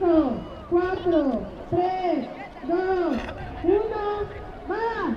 5, 4, 3, 2, 1, ¡va!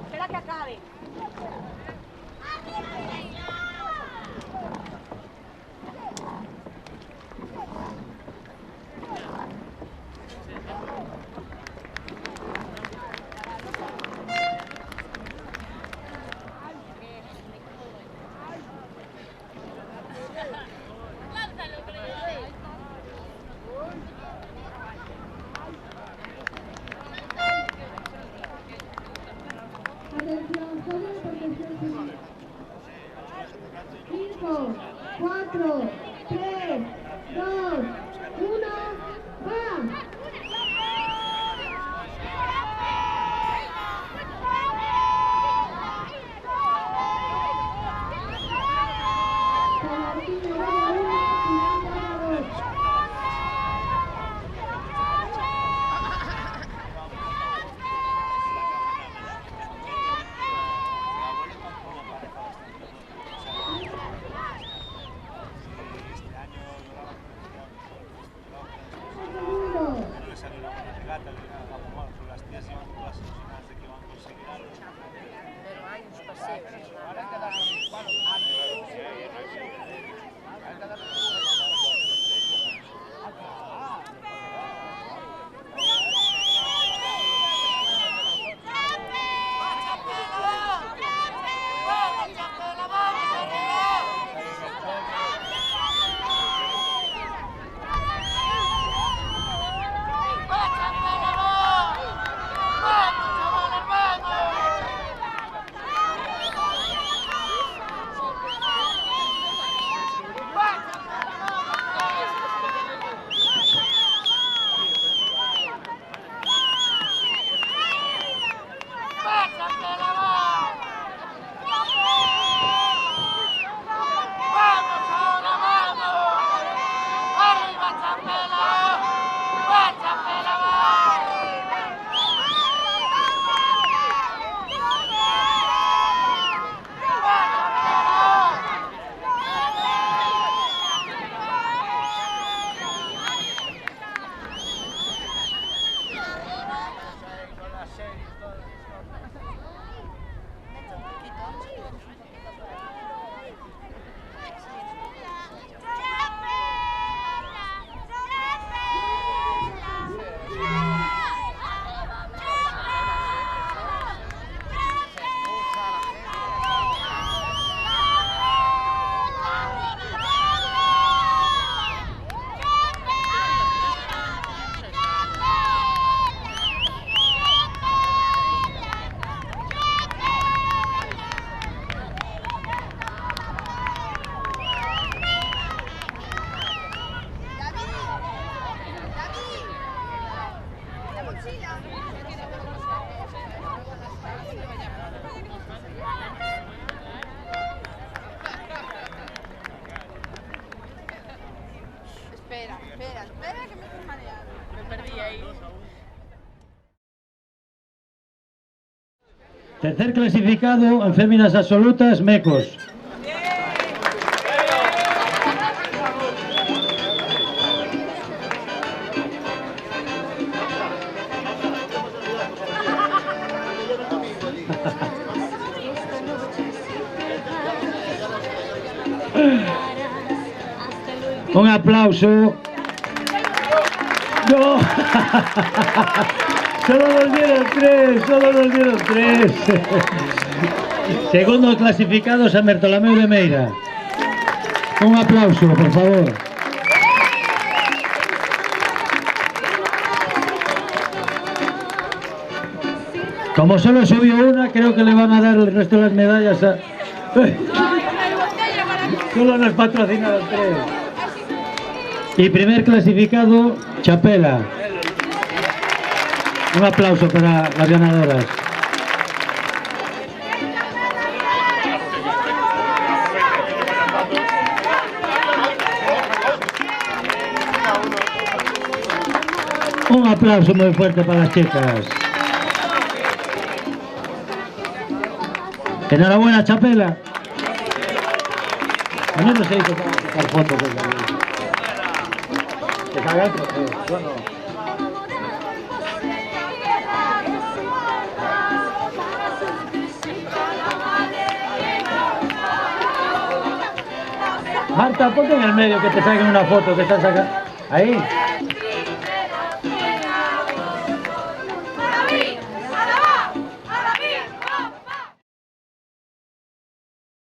Espera que acabe. Atención, solo de protección civil. 5, 4, 3, 2, 1, ¡va! Pero hay uns paseos. Espera, que me estoy mareando. Me perdí ahí. Tercer clasificado en féminas absolutas, Mecos. Un aplauso. ¡No! Solo nos dieron tres. Segundo clasificado, San Bertolomeu de Meira. Un aplauso, por favor. Como solo subió una, creo que le van a dar el resto de las medallas a... Solo nos patrocinaron tres. Y primer clasificado, Chapela. Un aplauso para las ganadoras. Un aplauso muy fuerte para las chicas. Enhorabuena, Chapela. A mí no se hizo para sacar fotos desde ahí. Que salga el trofeo, yo no. Marta, ponte en el medio que te saquen una foto que estás acá. Ahí.